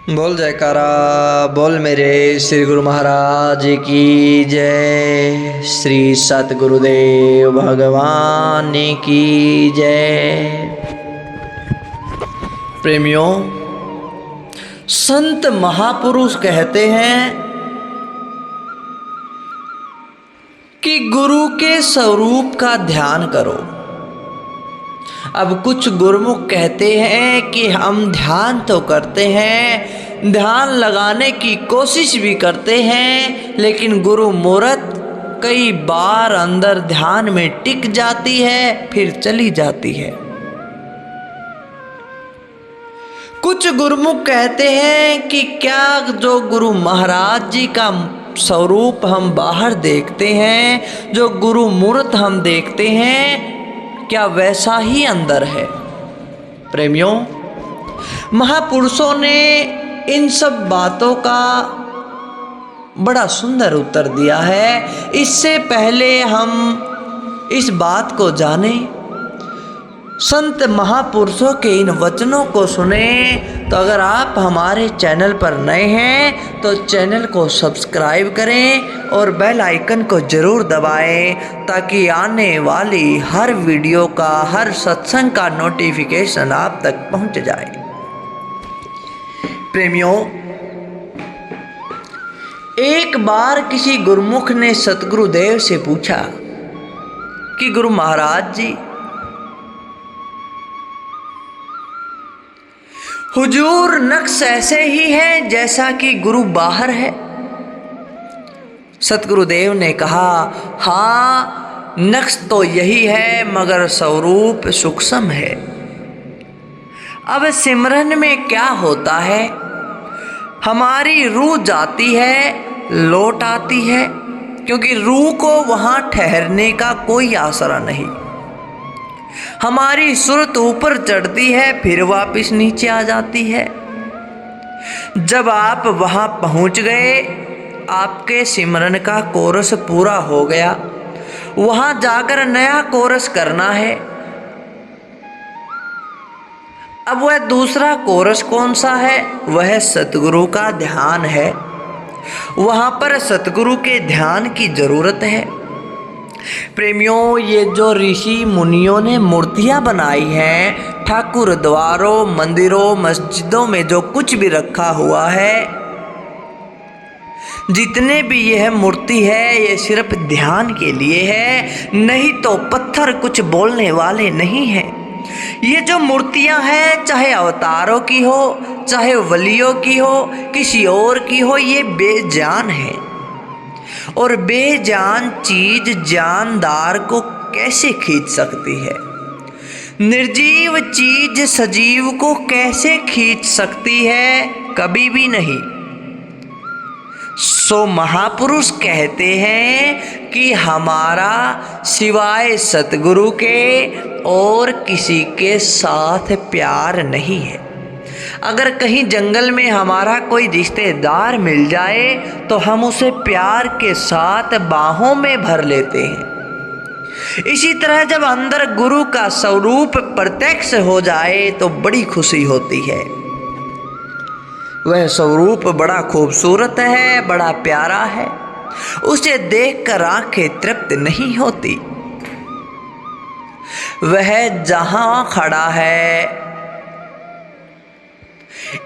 बोल जयकारा बोल मेरे श्री गुरु महाराज की जय। श्री सतगुरुदेव भगवान की जय। प्रेमियों, संत महापुरुष कहते हैं कि गुरु के स्वरूप का ध्यान करो। अब कुछ गुरुमुख कहते हैं कि हम ध्यान तो करते हैं, ध्यान लगाने की कोशिश भी करते हैं, लेकिन गुरु मूरत कई बार अंदर ध्यान में टिक जाती है फिर चली जाती है। कुछ गुरुमुख कहते हैं कि क्या जो गुरु महाराज जी का स्वरूप हम बाहर देखते हैं, जो गुरु मूर्त हम देखते हैं, क्या वैसा ही अंदर है। प्रेमियों, महापुरुषों ने इन सब बातों का बड़ा सुंदर उत्तर दिया है। इससे पहले हम इस बात को जाने, संत महापुरुषों के इन वचनों को सुने, तो अगर आप हमारे चैनल पर नए हैं तो चैनल को सब्सक्राइब करें और बेल आइकन को ज़रूर दबाएं, ताकि आने वाली हर वीडियो का, हर सत्संग का नोटिफिकेशन आप तक पहुंच जाए। प्रेमियों, एक बार किसी गुरुमुख ने सतगुरुदेव से पूछा कि गुरु महाराज जी, हुजूर नक्श ऐसे ही है जैसा कि गुरु बाहर है। सतगुरुदेव ने कहा, हाँ नक्श तो यही है, मगर स्वरूप सूक्ष्म है। अब सिमरन में क्या होता है, हमारी रूह जाती है लौट आती है, क्योंकि रूह को वहाँ ठहरने का कोई आसरा नहीं। हमारी सुरत ऊपर चढ़ती है फिर वापस नीचे आ जाती है। जब आप वहां पहुंच गए, आपके सिमरन का कोरस पूरा हो गया, वहां जाकर नया कोरस करना है। अब वह दूसरा कोरस कौन सा है? वह सतगुरु का ध्यान है। वहां पर सतगुरु के ध्यान की जरूरत है। प्रेमियों, ये जो ऋषि मुनियों ने मूर्तियां बनाई हैं, ठाकुर द्वारों, मंदिरों, मस्जिदों में जो कुछ भी रखा हुआ है, जितने भी यह मूर्ति है, ये सिर्फ ध्यान के लिए है, नहीं तो पत्थर कुछ बोलने वाले नहीं हैं। ये जो मूर्तियां हैं, चाहे अवतारों की हो, चाहे वलियों की हो, किसी और की हो, ये बेजान है। और बेजान चीज जानदार को कैसे खींच सकती है? निर्जीव चीज सजीव को कैसे खींच सकती है? कभी भी नहीं। सो महापुरुष कहते हैं कि हमारा सिवाय सतगुरु के और किसी के साथ प्यार नहीं है। अगर कहीं जंगल में हमारा कोई रिश्तेदार मिल जाए तो हम उसे प्यार के साथ बाहों में भर लेते हैं। इसी तरह जब अंदर गुरु का स्वरूप प्रत्यक्ष हो जाए तो बड़ी खुशी होती है। वह स्वरूप बड़ा खूबसूरत है, बड़ा प्यारा है, उसे देखकर आंखें तृप्त नहीं होती। वह जहां खड़ा है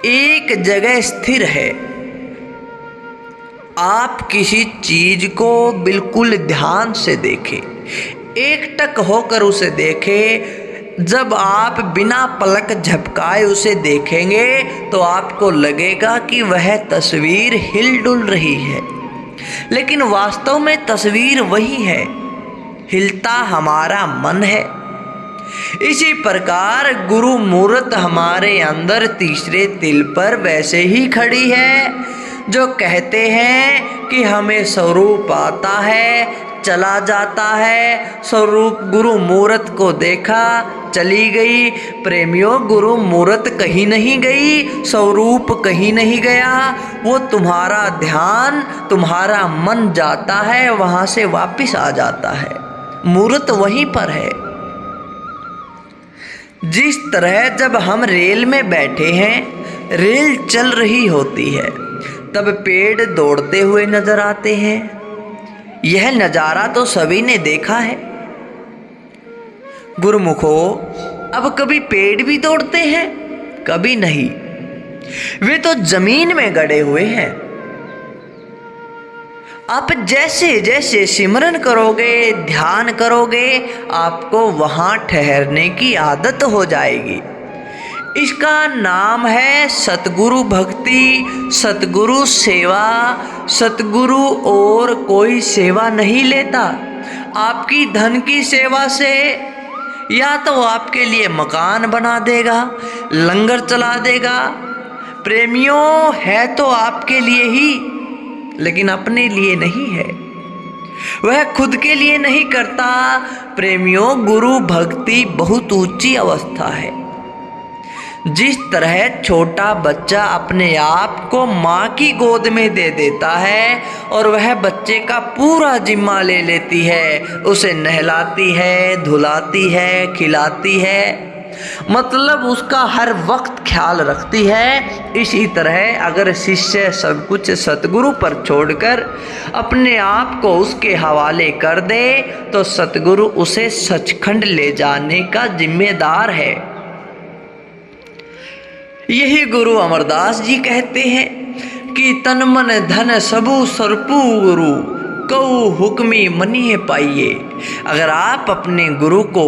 एक जगह स्थिर है। आप किसी चीज को बिल्कुल ध्यान से देखें, एकटक होकर उसे देखें। जब आप बिना पलक झपकाए उसे देखेंगे तो आपको लगेगा कि वह तस्वीर हिल डुल रही है, लेकिन वास्तव में तस्वीर वही है, हिलता हमारा मन है। इसी प्रकार गुरु मूर्त हमारे अंदर तीसरे तिल पर वैसे ही खड़ी है, जो कहते हैं कि हमें स्वरूप आता है, चला जाता है। स्वरूप गुरु मूर्त को देखा, चली गई। प्रेमियों, गुरु मूर्त कहीं नहीं गई, स्वरूप कहीं नहीं गया। वो तुम्हारा ध्यान, तुम्हारा मन जाता है, वहां से वापिस आ जाता है। मूर्त वहीं पर है। जिस तरह जब हम रेल में बैठे हैं रेल चल रही होती है तब पेड़ दौड़ते हुए नजर आते हैं। यह नजारा तो सभी ने देखा है। गुरुमुखो, अब कभी पेड़ भी दौड़ते हैं? कभी नहीं, वे तो जमीन में गड़े हुए हैं। आप जैसे जैसे सिमरन करोगे, ध्यान करोगे, आपको वहां ठहरने की आदत हो जाएगी। इसका नाम है सतगुरु भक्ति, सतगुरु सेवा। सतगुरु और कोई सेवा नहीं लेता। आपकी धन की सेवा से या तो वो आपके लिए मकान बना देगा, लंगर चला देगा। प्रेमियों, है तो आपके लिए ही, लेकिन अपने लिए नहीं है। वह खुद के लिए नहीं करता। प्रेमियों, गुरु भक्ति बहुत ऊंची अवस्था है। जिस तरह छोटा बच्चा अपने आप को माँ की गोद में दे देता है और वह बच्चे का पूरा जिम्मा ले लेती है, उसे नहलाती है, धुलाती है, खिलाती है, मतलब उसका हर वक्त ख्याल रखती है। इसी तरह अगर शिष्य सब कुछ सतगुरु पर छोड़कर अपने आप को उसके हवाले कर दे तो सतगुरु उसे सचखंड ले जाने का जिम्मेदार है। यही गुरु अमरदास जी कहते हैं कि तन मन धन सबु सरपू गुरु कऊ हुक्मी मनिए पाइए। अगर आप अपने गुरु को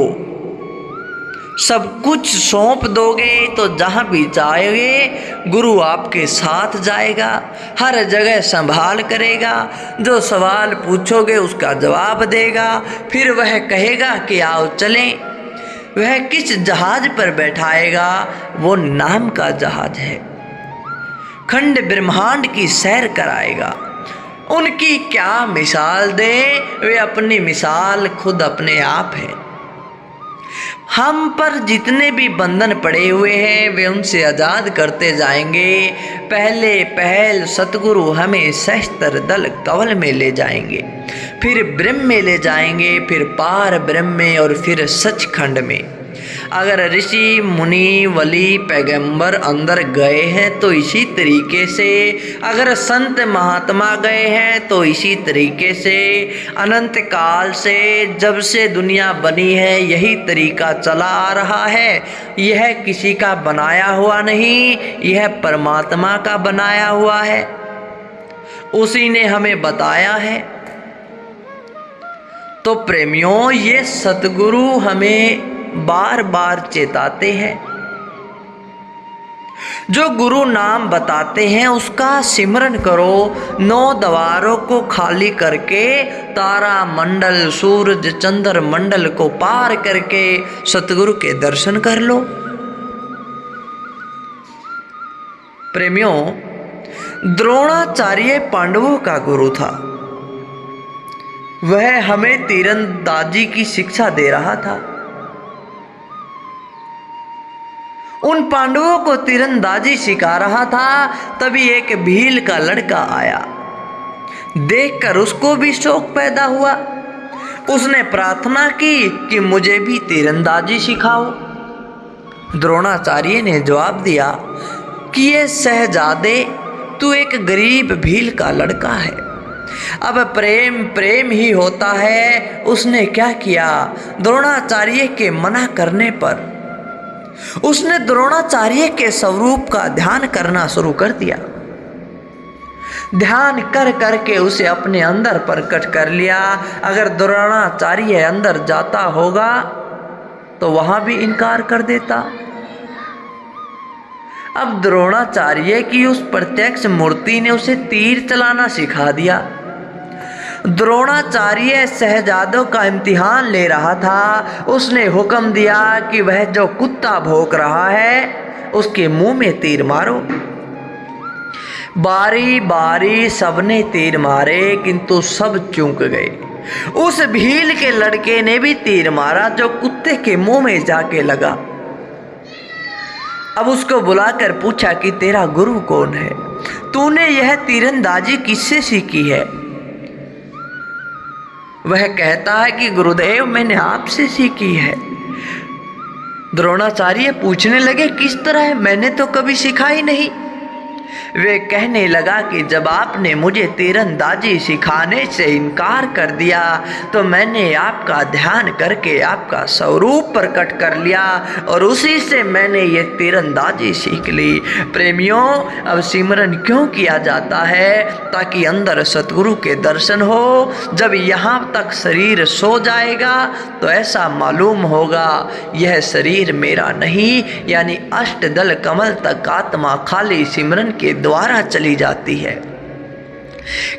सब कुछ सौंप दोगे तो जहाँ भी जाओगे गुरु आपके साथ जाएगा, हर जगह संभाल करेगा। जो सवाल पूछोगे उसका जवाब देगा। फिर वह कहेगा कि आओ चलें। वह किस जहाज पर बैठाएगा? वो नाम का जहाज है। खंड ब्रह्मांड की सैर कराएगा। उनकी क्या मिसाल दे, वे अपनी मिसाल खुद अपने आप है। हम पर जितने भी बंधन पड़े हुए हैं वे उनसे आज़ाद करते जाएंगे। पहले पहल सतगुरु हमें सहस्त्र दल कवल में ले जाएंगे, फिर ब्रह्म में ले जाएंगे, फिर पार ब्रह्म में और फिर सचखंड में। अगर ऋषि मुनि वली पैगंबर अंदर गए हैं तो इसी तरीके से, अगर संत महात्मा गए हैं तो इसी तरीके से। अनंत काल से जब से दुनिया बनी है यही तरीका चला आ रहा है। यह किसी का बनाया हुआ नहीं, यह परमात्मा का बनाया हुआ है। उसी ने हमें बताया है। तो प्रेमियों, ये सतगुरु हमें बार बार चेताते हैं। जो गुरु नाम बताते हैं उसका सिमरन करो। 9 द्वारों को खाली करके तारा मंडल, सूरज, चंद्र मंडल को पार करके सतगुरु के दर्शन कर लो। प्रेमियों, द्रोणाचार्य पांडवों का गुरु था। वह हमें तीरंदाजी की शिक्षा दे रहा था। उन पांडवों को तीरंदाजी सिखा रहा था। तभी एक भील का लड़का आया। देखकर उसको भी शौक पैदा हुआ। उसने प्रार्थना की कि मुझे भी तीरंदाजी सिखाओ। द्रोणाचार्य ने जवाब दिया कि ये शहजादे, तू एक गरीब भील का लड़का है। अब प्रेम प्रेम ही होता है। उसने क्या किया? द्रोणाचार्य के मना करने पर उसने द्रोणाचार्य के स्वरूप का ध्यान करना शुरू कर दिया। ध्यान कर करके उसे अपने अंदर प्रकट कर लिया। अगर द्रोणाचार्य अंदर जाता होगा तो वहां भी इनकार कर देता। अब द्रोणाचार्य की उस प्रत्यक्ष मूर्ति ने उसे तीर चलाना सिखा दिया। द्रोणाचार्य शहजादों का इम्तिहान ले रहा था। उसने हुक्म दिया कि वह जो कुत्ता भौंक रहा है उसके मुंह में तीर मारो। बारी बारी सबने तीर मारे किंतु सब चूक गए। उस भील के लड़के ने भी तीर मारा जो कुत्ते के मुंह में जाके लगा। अब उसको बुलाकर पूछा कि तेरा गुरु कौन है? तूने यह तीरंदाजी किससे सीखी है? वह कहता है कि गुरुदेव, मैंने आपसे सीखी है। द्रोणाचार्य पूछने लगे, किस तरह? मैंने तो कभी सिखाई नहीं। वे कहने लगा कि जब आपने मुझे तीरंदाजी सिखाने से इनकार कर दिया तो मैंने आपका ध्यान करके आपका स्वरूप प्रकट कर लिया और उसी से मैंने ये तीरंदाजी सीख ली। प्रेमियों, अब सिमरन क्यों किया जाता है? ताकि अंदर सतगुरु के दर्शन हो। जब यहाँ तक शरीर सो जाएगा तो ऐसा मालूम होगा यह शरीर मेरा नहीं, यानी अष्टदल कमल तक आत्मा खाली सिमरन के द्वारा चली जाती है।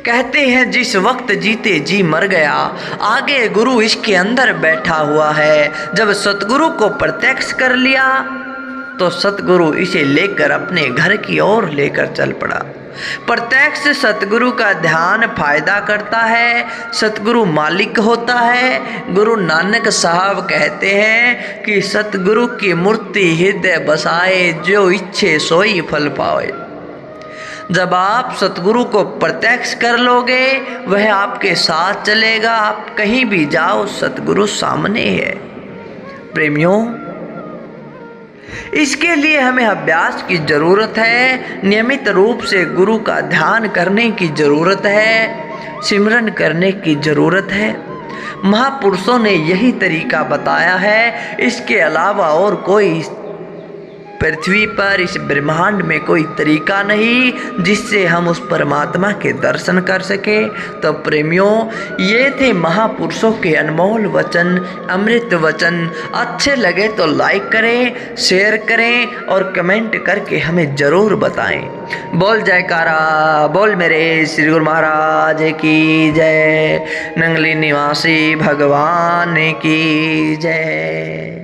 कहते हैं जिस वक्त जीते जी मर गया, आगे गुरु इसके अंदर बैठा हुआ है। जब सतगुरु को प्रत्यक्ष कर लिया तो सतगुरु इसे लेकर अपने घर की ओर लेकर चल पड़ा। प्रत्यक्ष सतगुरु का ध्यान फायदा करता है, सतगुरु मालिक होता है। गुरु नानक साहब कहते हैं कि सतगुरु की मूर्ति हृदय बसाए, जो इच्छे सोई फल पाए। जब आप सतगुरु को प्रत्यक्ष कर लोगे, वह आपके साथ चलेगा। आप कहीं भी जाओ, सतगुरु सामने है। प्रेमियों, इसके लिए हमें अभ्यास की जरूरत है। नियमित रूप से गुरु का ध्यान करने की जरूरत है, सिमरन करने की जरूरत है। महापुरुषों ने यही तरीका बताया है। इसके अलावा और कोई पृथ्वी पर, इस ब्रह्मांड में कोई तरीका नहीं जिससे हम उस परमात्मा के दर्शन कर सके। तो प्रेमियों, ये थे महापुरुषों के अनमोल वचन, अमृत वचन। अच्छे लगे तो लाइक करें, शेयर करें और कमेंट करके हमें ज़रूर बताएं। बोल जयकारा, बोल मेरे श्री गुरु महाराज की जय, नंगली निवासी भगवान की जय।